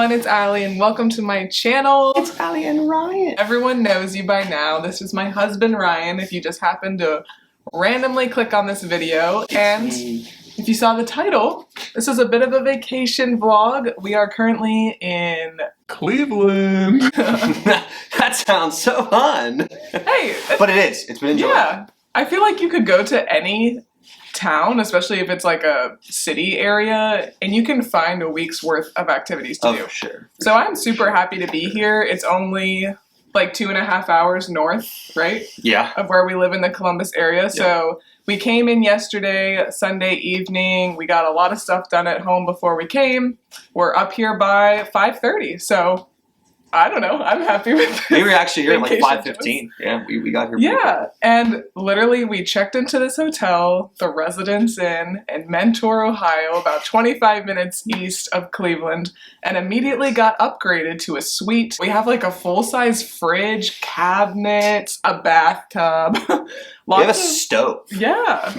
everyone, it's Allie and welcome to my channel. It's Allie and Ryan. Everyone knows you by now. This is my husband Ryan if you just happened to randomly click on this video. And if you saw the title, this is a bit of a vacation vlog. We are currently in Cleveland. That sounds so fun. Hey. But it is. It's been enjoyable. Yeah. I feel like you could go to any town, especially if it's like a city area, and you can find a week's worth of activities to do. For sure. So I'm super happy to be here. It's only like 2.5 hours north, right? Yeah. Of where we live in the Columbus area. Yeah. So we came in yesterday, Sunday evening. We got a lot of stuff done at home before we came. We're up here by 5:30. So I don't know. I'm happy with this. We were actually here at like 5:15. Yeah, we got here. Yeah, and literally we checked into this hotel, the Residence Inn in Mentor, Ohio, about 25 minutes east of Cleveland, and immediately got upgraded to a suite. We have like a full-size fridge, cabinets, a bathtub. We have a stove. Yeah.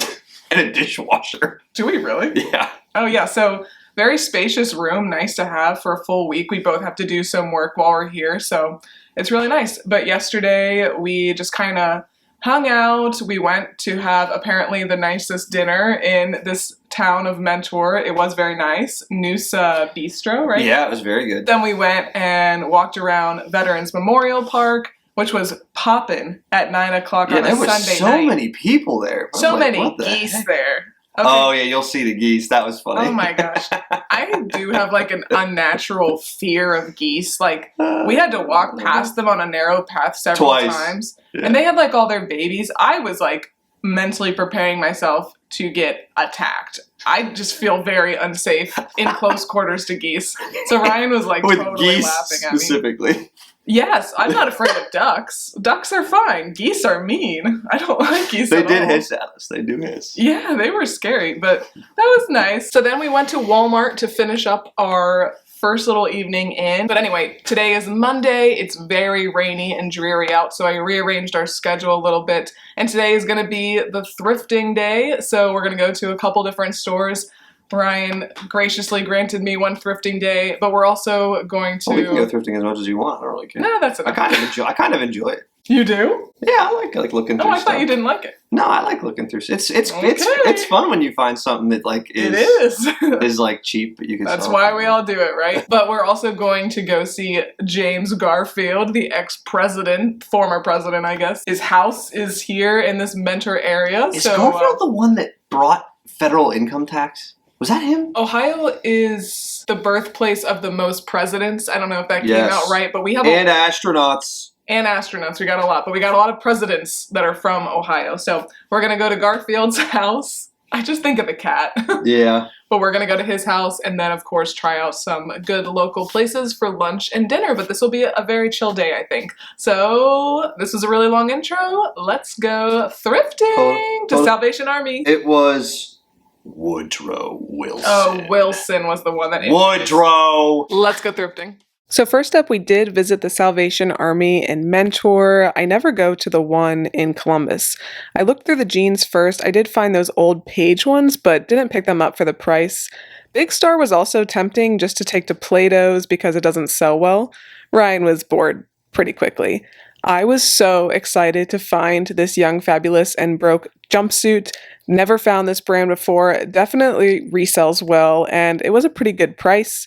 And a dishwasher. Do we really? Yeah. Oh yeah, so very spacious room, nice to have for a full week. We both have to do some work while we're here, so it's really nice. But yesterday we just kind of hung out. We went to have apparently the nicest dinner in this town of Mentor. It was very nice. Noosa Bistro, right? Yeah, it was very good. Then we went and walked around Veterans Memorial Park, which was poppin' at 9 o'clock on a Sunday night. There were so many people there. So many geese there. Okay. Oh yeah, you'll see the geese. That was funny. Oh my gosh. I do have like an unnatural fear of geese. Like we had to walk past them on a narrow path several times. Yeah. And they had like all their babies. I was like mentally preparing myself to get attacked. I just feel very unsafe in close quarters to geese. So Ryan was like totally laughing at me. Specifically. Yes, I'm not afraid of ducks. Ducks are fine. Geese are mean. I don't like geese at all. They did hiss at us. They do hiss. Yeah, they were scary, but that was nice. So then we went to Walmart to finish up our first little evening in. But anyway, today is Monday. It's very rainy and dreary out, so I rearranged our schedule a little bit. And today is going to be the thrifting day, so we're going to go to a couple different stores. Brian graciously granted me one thrifting day, but we're also going to... Well, we can go thrifting as much as you want. I don't really care. No, that's enough. I kind of enjoy it. You do? Yeah, I like looking through stuff. I thought you didn't like it. No, I like looking through. It's fun when you find something that like is like cheap, but you can. That's why we all do it, right? But we're also going to go see James Garfield, the ex-president, former president, I guess. His house is here in this Mentor area. Is Garfield the one that brought federal income tax? Was that him? Ohio is the birthplace of the most presidents. I don't know if that came out right, but we have astronauts. And astronauts. We got a lot, but we got a lot of presidents that are from Ohio. So we're going to go to Garfield's house. I just think of the cat. Yeah. But we're going to go to his house and then, of course, try out some good local places for lunch and dinner. But this will be a very chill day, I think. So this was a really long intro. Let's go thrifting to Salvation Army. It was Woodrow Wilson. Oh, Wilson was the one that... Woodrow! Let's go thrifting. So first up, we did visit the Salvation Army in Mentor. I never go to the one in Columbus. I looked through the jeans first. I did find those old Page ones, but didn't pick them up for the price. Big Star was also tempting just to take to Plato's because it doesn't sell well. Ryan was bored pretty quickly. I was so excited to find this Young, Fabulous, and Broke jumpsuit. Never found this brand before. Definitely resells well, and it was a pretty good price.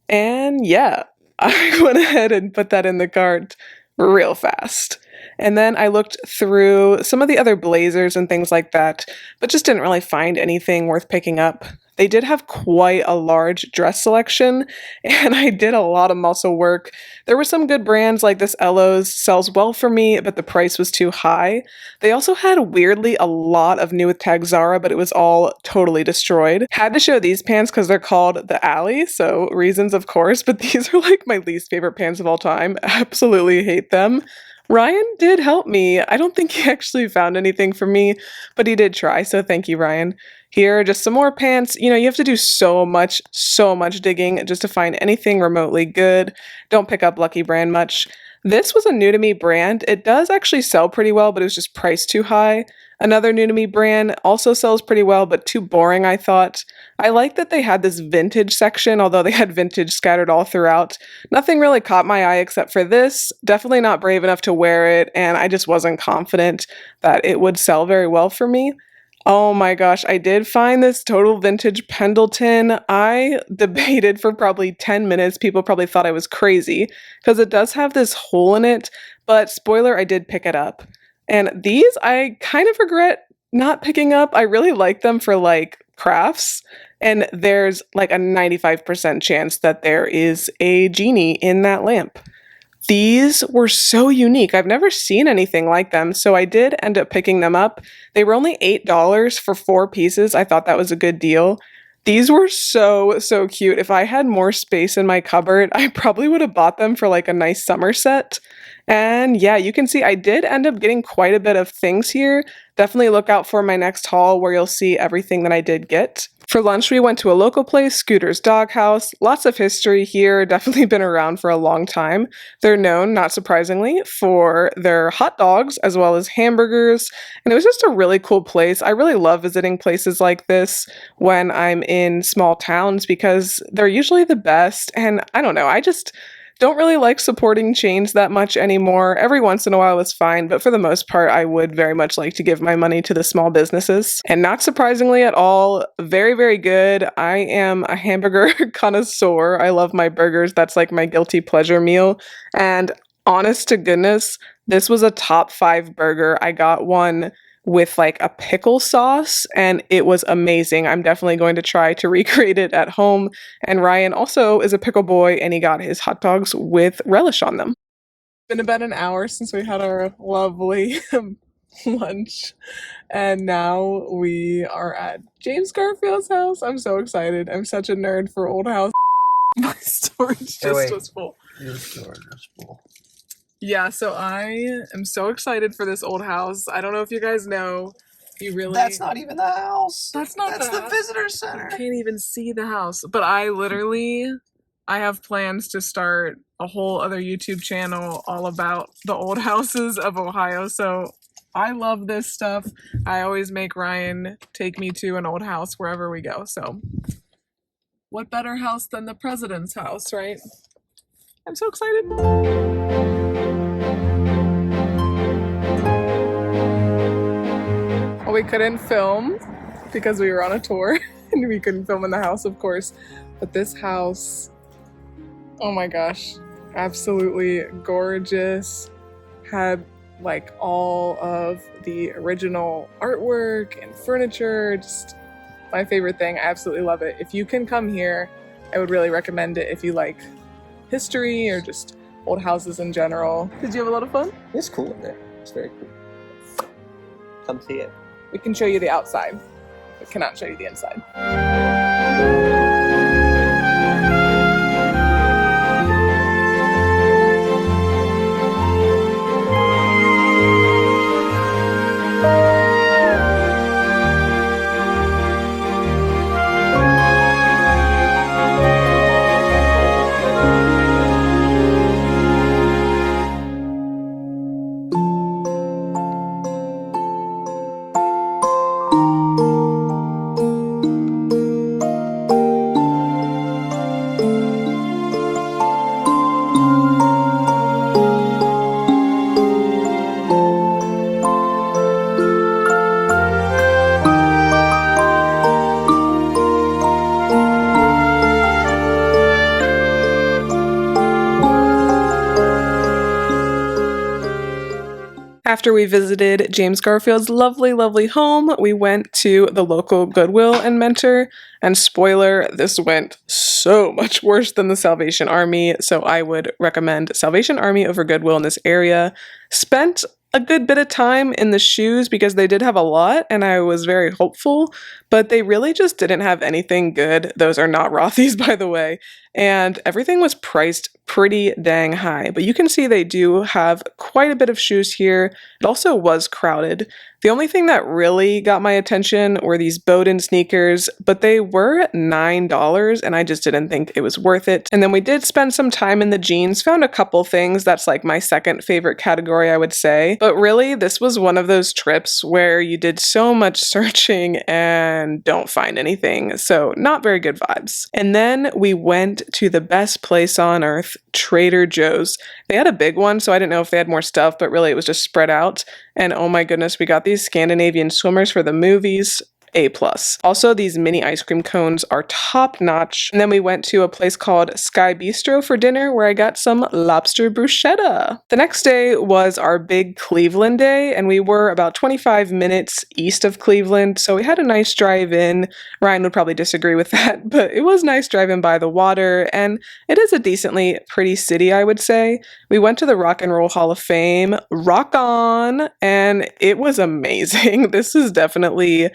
And yeah, I went ahead and put that in the cart real fast. And then I looked through some of the other blazers and things like that, but just didn't really find anything worth picking up. They did have quite a large dress selection, and I did a lot of muscle work. There were some good brands like this Ello's sells well for me, but the price was too high. They also had weirdly a lot of new with tag Zara, but it was all totally destroyed. Had to show these pants because they're called the Alley, so reasons of course, but these are like my least favorite pants of all time. Absolutely hate them. Ryan did help me. I don't think he actually found anything for me, but he did try, so thank you, Ryan. Here are just some more pants. You know, you have to do so much digging just to find anything remotely good. Don't pick up Lucky Brand much. This was a new to me brand. It does actually sell pretty well, but it was just priced too high. Another new to me brand also sells pretty well, but too boring, I thought. I like that they had this vintage section, although they had vintage scattered all throughout. Nothing really caught my eye except for this. Definitely not brave enough to wear it, and I just wasn't confident that it would sell very well for me. Oh my gosh, I did find this total vintage Pendleton. I debated for probably 10 minutes. People probably thought I was crazy because it does have this hole in it, but spoiler, I did pick it up. And these I kind of regret not picking up. I really like them for like crafts, and there's like a 95% chance that there is a genie in that lamp. These were so unique. I've never seen anything like them, so I did end up picking them up. They were only $8 for 4 pieces. I thought that was a good deal. These were so cute. If I had more space in my cupboard, I probably would have bought them for like a nice summer set. And yeah, you can see I did end up getting quite a bit of things here. Definitely look out for my next haul where you'll see everything that I did get. For lunch, we went to a local place, Scooter's Doghouse. Lots of history here, definitely been around for a long time. They're known, not surprisingly, for their hot dogs as well as hamburgers. And it was just a really cool place. I really love visiting places like this when I'm in small towns because they're usually the best. And I don't know, I just don't really like supporting chains that much anymore. Every once in a while is fine, but for the most part, I would very much like to give my money to the small businesses. And not surprisingly at all, very good. I am a hamburger connoisseur. I love my burgers. That's like my guilty pleasure meal. And honest to goodness, this was a top 5 burger. I got one with like a pickle sauce and it was amazing. I'm definitely going to try to recreate it at home. And Ryan also is a pickle boy and he got his hot dogs with relish on them. It's been about an hour since we had our lovely lunch and now we are at James Garfield's house. I'm so excited. I'm such a nerd for old house. My storage just was full. Your storage is full. Yeah, so I am so excited for this old house. I don't know if you guys know. That's not even the house. That's the visitor center. I can't even see the house. But I have plans to start a whole other YouTube channel all about the old houses of Ohio. So I love this stuff. I always make Ryan take me to an old house wherever we go. So what better house than the president's house, right? I'm so excited. Well, we couldn't film because we were on a tour and we couldn't film in the house, of course. But this house, oh my gosh, absolutely gorgeous. Had like all of the original artwork and furniture, just my favorite thing. I absolutely love it. If you can come here, I would really recommend it if you like history or just old houses in general. Did you have a lot of fun? It's cool in there. It's very cool. Come see it. We can show you the outside. We cannot show you the inside. After we visited James Garfield's lovely home, we went to the local Goodwill Mentor. And spoiler, this went so much worse than the Salvation Army, so I would recommend Salvation Army over Goodwill in this area. Spent a good bit of time in the shoes because they did have a lot and I was very hopeful, but they really just didn't have anything good. Those are not Rothy's, by the way. And everything was priced pretty dang high, but you can see they do have quite a bit of shoes here. It also was crowded. The only thing that really got my attention were these Bowden sneakers, but they were $9 and I just didn't think it was worth it. And then we did spend some time in the jeans, found a couple things. That's like my second favorite category, I would say. But really, this was one of those trips where you did so much searching and don't find anything. So not very good vibes. And then we went to the best place on earth, Trader Joe's. They had a big one, so I didn't know if they had more stuff, but really it was just spread out. And oh my goodness, we got these Scandinavian swimmers for the movies. A+. Also, these mini ice cream cones are top notch. And then we went to a place called Sky Bistro for dinner where I got some lobster bruschetta. The next day was our big Cleveland day, and we were about 25 minutes east of Cleveland, so we had a nice drive in. Ryan would probably disagree with that, but it was nice driving by the water, and it is a decently pretty city, I would say. We went to the Rock and Roll Hall of Fame, rock on, and it was amazing. This is definitely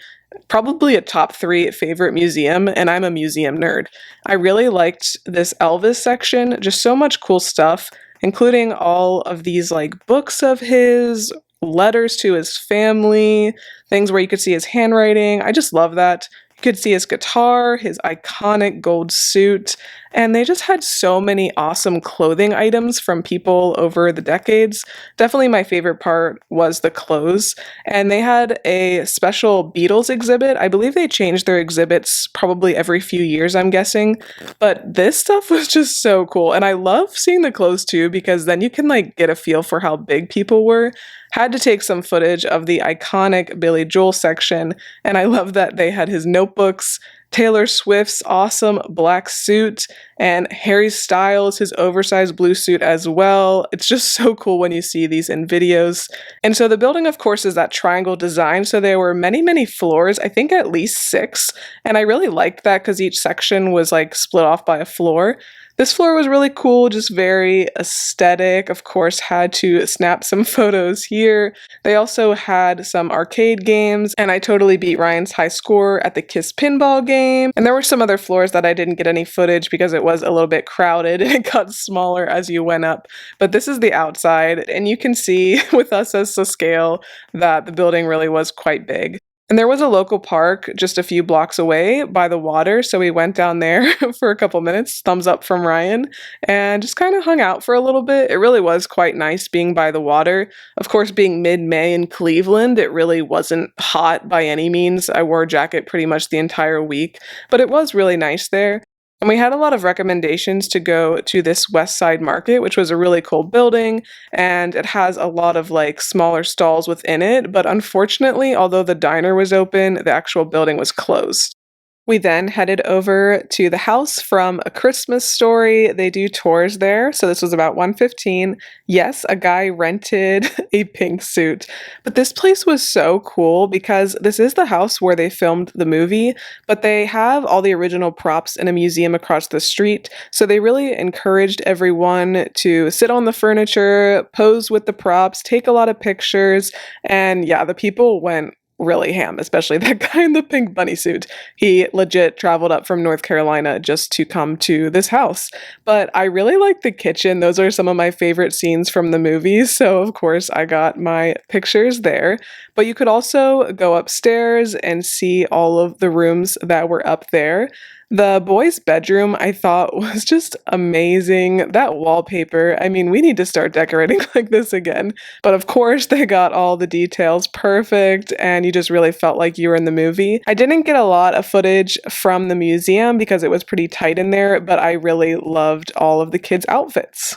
probably a top 3 favorite museum, and I'm a museum nerd. I really liked this Elvis section, just so much cool stuff, including all of these like books of his, letters to his family, things where you could see his handwriting. I just love that. You could see his guitar, his iconic gold suit, and they just had so many awesome clothing items from people over the decades. Definitely my favorite part was the clothes, and they had a special Beatles exhibit. I believe they changed their exhibits probably every few years, I'm guessing, but this stuff was just so cool, and I love seeing the clothes too because then you can like get a feel for how big people were. Had to take some footage of the iconic Billy Joel section, and I love that they had his notebooks, Taylor Swift's awesome black suit, and Harry Styles, his oversized blue suit as well. It's just so cool when you see these in videos. And so the building, of course, is that triangle design, so there were many, many floors, I think at least 6, and I really liked that because each section was like split off by a floor. This floor was really cool, just very aesthetic. Of course, had to snap some photos here. They also had some arcade games, and I totally beat Ryan's high score at the Kiss pinball game. And there were some other floors that I didn't get any footage because it was a little bit crowded and it got smaller as you went up. But this is the outside, and you can see with us as the scale that the building really was quite big. And there was a local park just a few blocks away by the water, so we went down there for a couple minutes, thumbs up from Ryan, and just kind of hung out for a little bit. It really was quite nice being by the water. Of course, being mid-May in Cleveland, it really wasn't hot by any means. I wore a jacket pretty much the entire week, but it was really nice there. And we had a lot of recommendations to go to this West Side Market, which was a really cool building, and it has a lot of like smaller stalls within it, but unfortunately, although the diner was open, the actual building was closed. We then headed over to the house from A Christmas Story. They do tours there, so this was about 1:15. Yes, a guy rented a pink suit, but this place was so cool because this is the house where they filmed the movie, but they have all the original props in a museum across the street, so they really encouraged everyone to sit on the furniture, pose with the props, take a lot of pictures, and yeah, the people went really ham, especially that guy in the pink bunny suit. He legit traveled up from North Carolina just to come to this house. But I really like the kitchen. Those are some of my favorite scenes from the movie. So of course I got my pictures there. But you could also go upstairs and see all of the rooms that were up there. The boys' bedroom I thought was just amazing. That wallpaper, I mean, we need to start decorating like this again. But of course, they got all the details perfect, and you just really felt like you were in the movie. I didn't get a lot of footage from the museum because it was pretty tight in there, but I really loved all of the kids' outfits.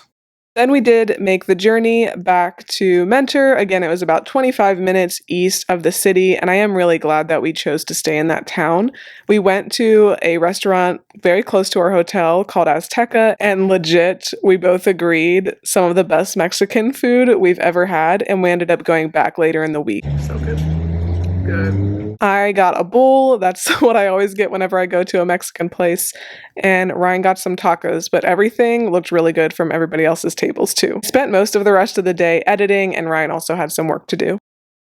Then we did make the journey back to Mentor. Again, it was about 25 minutes east of the city, and I am really glad that we chose to stay in that town. We went to a restaurant very close to our hotel called Azteca, and legit, we both agreed some of the best Mexican food we've ever had, and we ended up going back later in the week. So good. Good. I got a bowl. That's what I always get whenever I go to a Mexican place. And Ryan got some tacos, but everything looked really good from everybody else's tables too. Spent most of the rest of the day editing, and Ryan also had some work to do.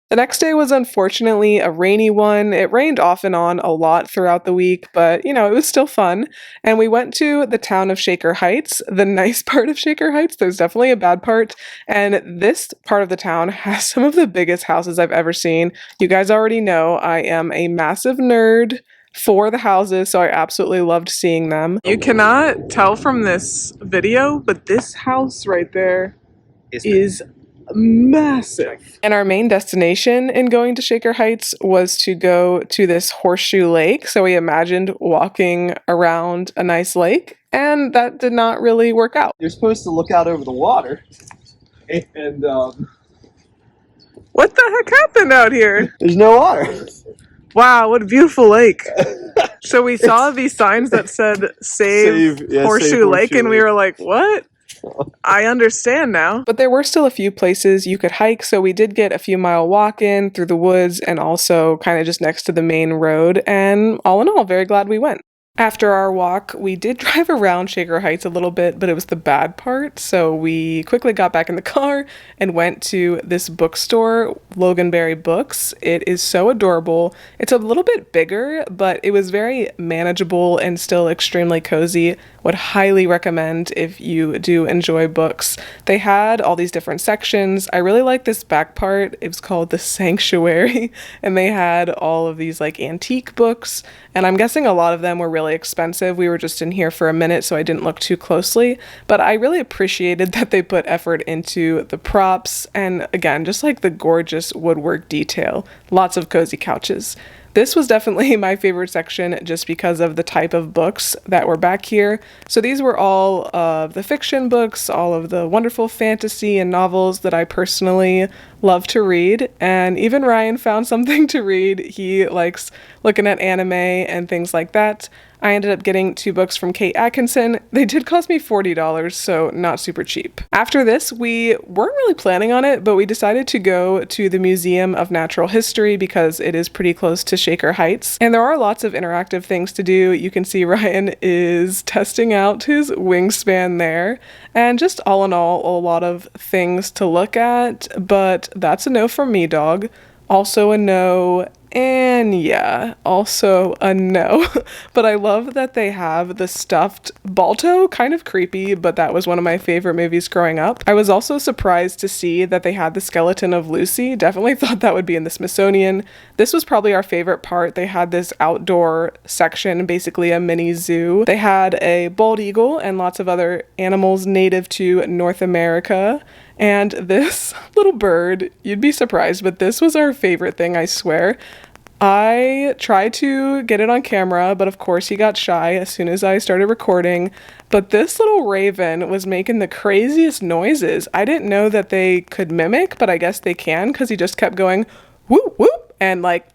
The next day was unfortunately a rainy one. It rained off and on a lot throughout the week, but it was still fun. And we went to the town of Shaker Heights, the nice part of Shaker Heights. There's definitely a bad part. And this part of the town has some of the biggest houses I've ever seen. You guys already know I am a massive nerd for the houses, so I absolutely loved seeing them. You cannot tell from this video, but this house right there is massive. And our main destination in going to Shaker Heights was to go to this horseshoe lake. So we imagined walking around a nice lake, and that did not really work out. You're supposed to look out over the water, and what the heck happened out here? There's no water. Wow, what a beautiful lake. So we saw these signs that said save Horseshoe Lake, and we were like, what? I understand now. But there were still a few places you could hike, so we did get a few mile walk in through the woods and also kind of just next to the main road, and all in all, very glad we went. After our walk, we did drive around Shaker Heights a little bit, but it was the bad part, so we quickly got back in the car and went to this bookstore, Loganberry Books. It is so adorable. It's a little bit bigger, but it was very manageable and still extremely cozy. Would highly recommend if you do enjoy books. They had all these different sections. I really like this back part. It was called the Sanctuary, and they had all of these like antique books, and I'm guessing a lot of them were really expensive. We were just in here for a minute, so I didn't look too closely, but I really appreciated that they put effort into the props and, again, just like the gorgeous woodwork detail. Lots of cozy couches. This was definitely my favorite section just because of the type of books that were back here. So these were all of the fiction books, all of the wonderful fantasy and novels that I personally love to read. And even Ryan found something to read. He likes looking at anime and things like that. I ended up getting 2 books from Kate Atkinson. They did cost me $40, so not super cheap. After this, we weren't really planning on it, but we decided to go to the Museum of Natural History because it is pretty close to Shaker Heights. And there are lots of interactive things to do. You can see Ryan is testing out his wingspan there. And just all in all, a lot of things to look at, but that's a no from me, dog. Also a no. And yeah, also a no. But I love that they have the stuffed Balto, kind of creepy, but that was one of my favorite movies growing up. I was also surprised to see that they had the skeleton of Lucy. Definitely thought that would be in the Smithsonian. This was probably our favorite part. They had this outdoor section, basically a mini zoo. They had a bald eagle and lots of other animals native to North America. And this little bird, you'd be surprised, but this was our favorite thing, I swear. I tried to get it on camera, but of course he got shy as soon as I started recording. But this little raven was making the craziest noises. I didn't know that they could mimic, but I guess they can because he just kept going whoop whoop and like,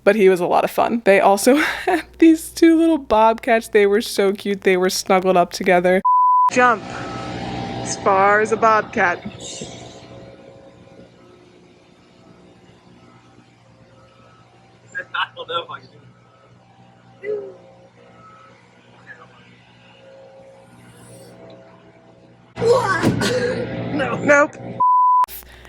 but he was a lot of fun. They also had these 2 little bobcats. They were so cute. They were snuggled up together. Jump. As far as a bobcat. I don't know if I can do it. No. Nope.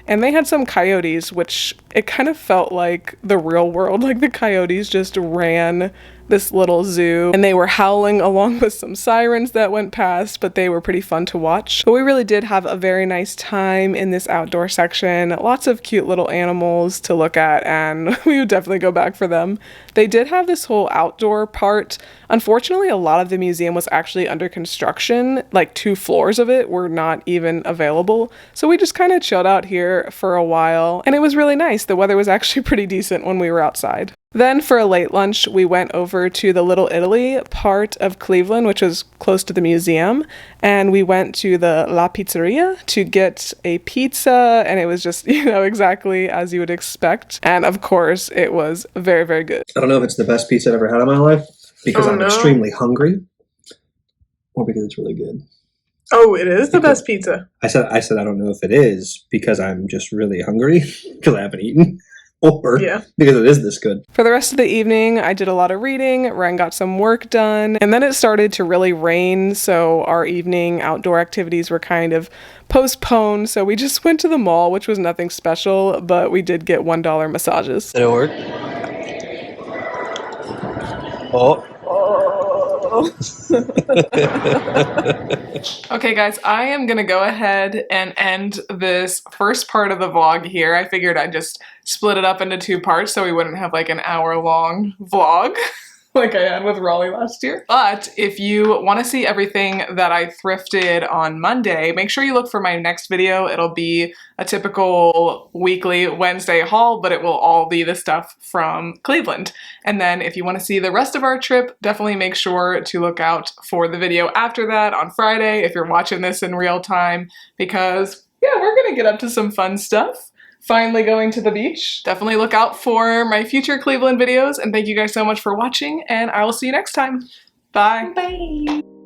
And they had some coyotes, which it kind of felt like the real world. Like the coyotes just ran this little zoo and they were howling along with some sirens that went past, but they were pretty fun to watch. But we really did have a very nice time in this outdoor section. Lots of cute little animals to look at, and we would definitely go back for them. They did have this whole outdoor part. Unfortunately, a lot of the museum was actually under construction. Like 2 floors of it were not even available. So we just kind of chilled out here for a while, and it was really nice. The weather was actually pretty decent when we were outside. Then for a late lunch, we went over to the Little Italy part of Cleveland, which was close to the museum, and we went to the La Pizzeria to get a pizza, and it was just, exactly as you would expect. And of course, it was very, very good. I don't know if it's the best pizza I've ever had in my life because I'm extremely hungry, or because it's really good. Oh, it is the best pizza. I said I don't know if it is because I'm just really hungry because I haven't eaten. or because it is this good. For the rest of the evening, I did a lot of reading, Ren got some work done, and then it started to really rain, so our evening outdoor activities were kind of postponed, so we just went to the mall, which was nothing special, but we did get $1 massages. Did it work? Oh. Okay guys, I am gonna go ahead and end this first part of the vlog here. I figured I'd just split it up into 2 parts so we wouldn't have like an hour-long vlog like I had with Raleigh last year. But if you want to see everything that I thrifted on Monday, make sure you look for my next video. It'll be a typical weekly Wednesday haul, but it will all be the stuff from Cleveland. And then if you want to see the rest of our trip, definitely make sure to look out for the video after that on Friday if you're watching this in real time, because yeah, we're gonna get up to some fun stuff. Finally going to the beach. Definitely look out for my future Cleveland videos, and thank you guys so much for watching, and I will see you next time. Bye. Bye.